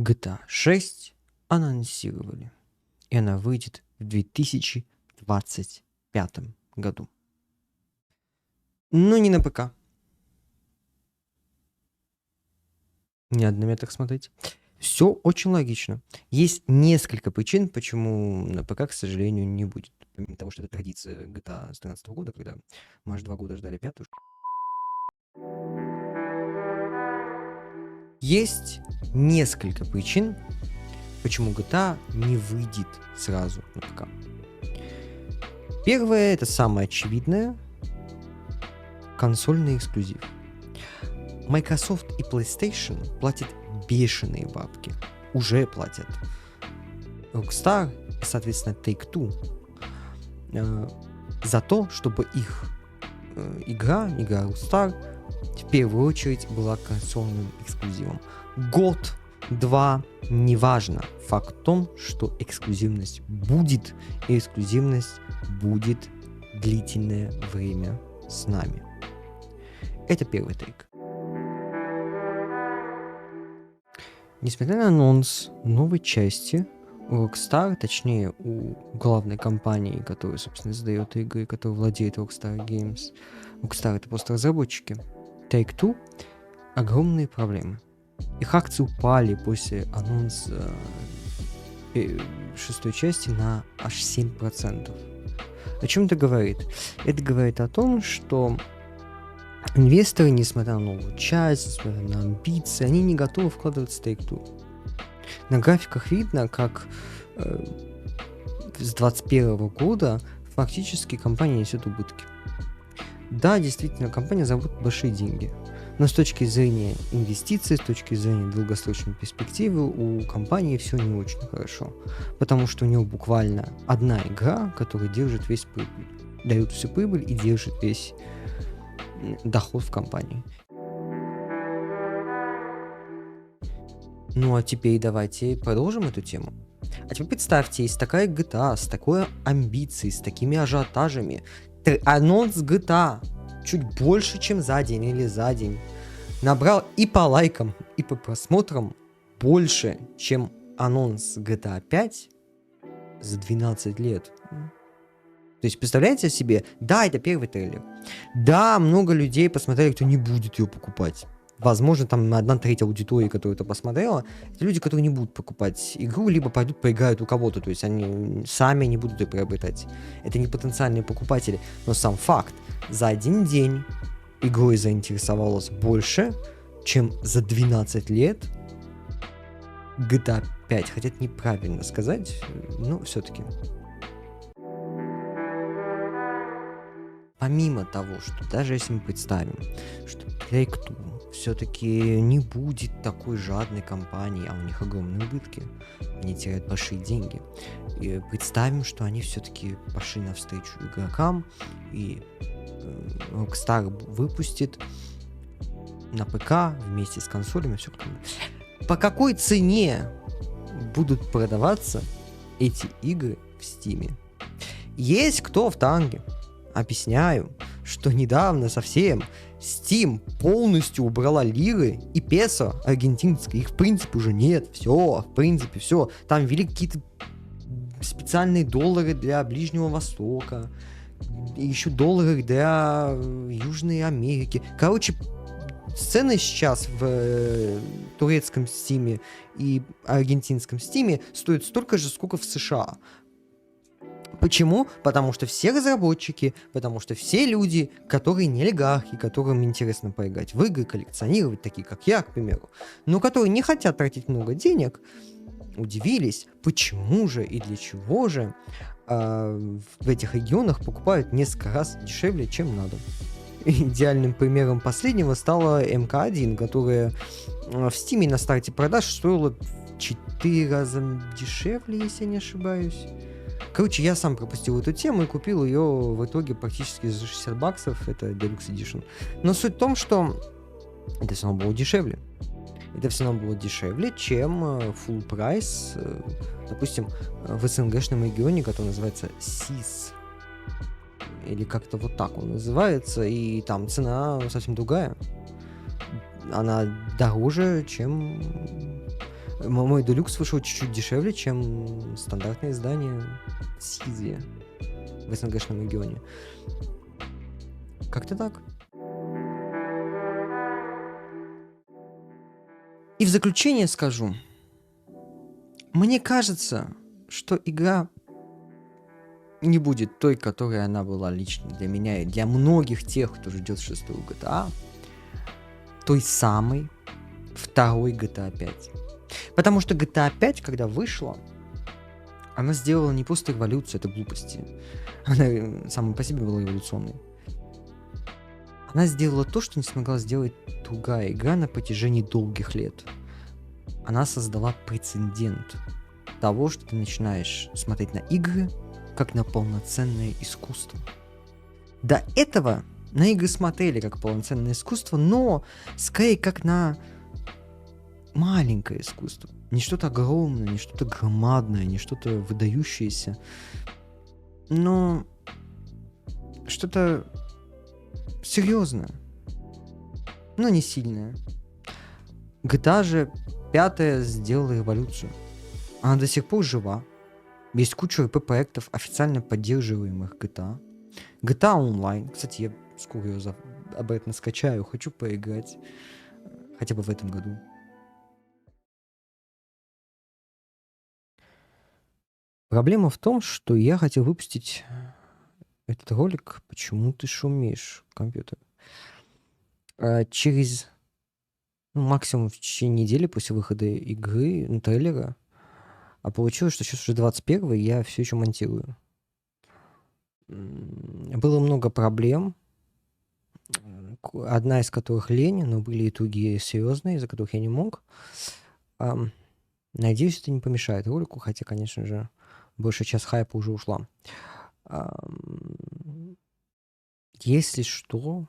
GTA 6 анонсировали, и она выйдет в 2025 году. Но не на ПК. Не надо на меня так смотреть. Все очень логично. Есть несколько причин, почему на ПК, к сожалению, не будет. Помимо того, что это традиция GTA с 2013 года, когда мы аж 2 года ждали пятую. Есть несколько причин, почему GTA не выйдет сразу на ПК. Первое, это самое очевидное, консольный эксклюзив. Microsoft и PlayStation платят бешеные бабки. Уже платят. Rockstar и, соответственно, Take-Two за то, чтобы их игра Rockstar, в первую очередь была консольным эксклюзивом. Год, два, неважно. Факт в том, что эксклюзивность будет, и эксклюзивность будет длительное время с нами. Это первый тейк. Несмотря на анонс новой части, у Rockstar, точнее у главной компании, которая, собственно, издает игры, которая владеет Rockstar Games, Rockstar — это просто разработчики, Take-Two, огромные проблемы. Их акции упали после анонса шестой части на аж 7%. О чем это говорит? Это говорит о том, что инвесторы, несмотря на новую часть, несмотря на амбиции, они не готовы вкладываться в Take-Two. На графиках видно, как с 2021 года фактически компания несет убытки. Да, действительно, компания заработает большие деньги, но с точки зрения инвестиций, с точки зрения долгосрочной перспективы у компании все не очень хорошо, потому что у нее буквально одна игра, которая держит весь прибыль, дает всю прибыль и держит весь доход в компании. Ну а теперь давайте продолжим эту тему. А теперь представьте, есть такая GTA с такой амбицией, с такими ажиотажами. Анонс GTA чуть больше, чем за день или за день набрал и по лайкам, и по просмотрам больше, чем анонс GTA 5 за 12 лет. То есть, представляете себе, да, это первый трейлер. Да, много людей посмотрели, кто не будет ее покупать. Возможно, там 1/3 аудитории, которая это посмотрела, это люди, которые не будут покупать игру, либо пойдут поиграют у кого-то, то есть они сами не будут ее приобретать. Это не потенциальные покупатели. Но сам факт, за один день игрой заинтересовалось больше, чем за 12 лет GTA 5. Хотя это неправильно сказать, но все-таки. Помимо того, что даже если мы представим, что Take-Two все-таки не будет такой жадной компанией, а у них огромные убытки, они теряют большие деньги, и представим, что они все-таки пошли навстречу игрокам, и Rockstar выпустит на ПК вместе с консолями все как бы. По какой цене будут продаваться эти игры в Steam? Есть кто в танге? Объясняю, что недавно совсем Steam полностью убрала лиры и песо аргентинские. Их в принципе уже нет. Все, в принципе, все. Там ввели какие-то специальные доллары для Ближнего Востока. И еще доллары для Южной Америки. Короче, цены сейчас в турецком Steam и аргентинском Steam стоят столько же, сколько в США. Почему? Потому что все разработчики, потому что все люди, которые не олигархи, которым интересно поиграть в игры, коллекционировать, такие как я, к примеру, но которые не хотят тратить много денег, удивились, почему же и для чего же в этих регионах покупают несколько раз дешевле, чем надо. Идеальным примером последнего стала МК-1, которая в Steam на старте продаж стоила в 4 раза дешевле, если я не ошибаюсь. Короче, я сам пропустил эту тему и купил ее в итоге практически за $60, это Deluxe Edition. Но суть в том, что это все равно было дешевле. Это все равно было дешевле, чем full прайс, допустим, в СНГшном регионе, который называется СИС. Или как-то вот так он называется, и там цена совсем другая. Она дороже, чем Мой Deluxe вышел чуть-чуть дешевле, чем стандартное издание Сизи в СНГшном регионе. Как-то так. И в заключение скажу. Мне кажется, что игра не будет той, которой она была лично для меня и для многих тех, кто ждет шестую GTA, той самой второй GTA 5. Потому что GTA 5, когда вышла, она сделала не просто эволюцию, это глупости. Она сама по себе была эволюционной. Она сделала то, что не смогла сделать другая игра на протяжении долгих лет. Она создала прецедент того, что ты начинаешь смотреть на игры как на полноценное искусство. До этого на игры смотрели как полноценное искусство, но скорее как на маленькое искусство. Не что-то огромное, не что-то громадное, не что-то выдающееся, но что-то серьезное, но не сильное. GTA же 5 сделала эволюцию. Она до сих пор жива. Есть куча РП-проектов, официально поддерживаемых GTA. GTA Online. Кстати, я скоро ее обратно скачаю. Хочу поиграть. Хотя бы в этом году. Проблема в том, что я хотел выпустить этот ролик «Почему ты шумишь, компьютер?» через максимум в течение недели после выхода игры, трейлера. А получилось, что сейчас уже 21 и я все еще монтирую. Было много проблем, одна из которых лень, но были и другие серьезные, из-за которых я не мог. Надеюсь, это не помешает ролику, хотя, конечно же, большая часть хайпа уже ушла. Если что,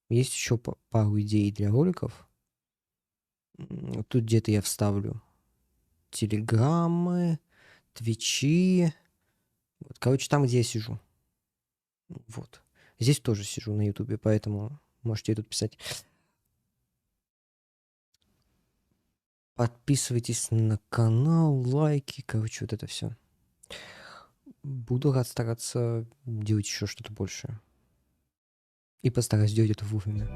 есть еще пару идей для роликов. Тут где-то я вставлю телеграммы, твичи. Вот, короче, там, где я сижу. Вот. Здесь тоже сижу на ютубе, поэтому можете и тут писать. Подписывайтесь на канал, лайки, короче, вот это все. Буду рад стараться делать еще что-то большее. И постараюсь делать это вовремя.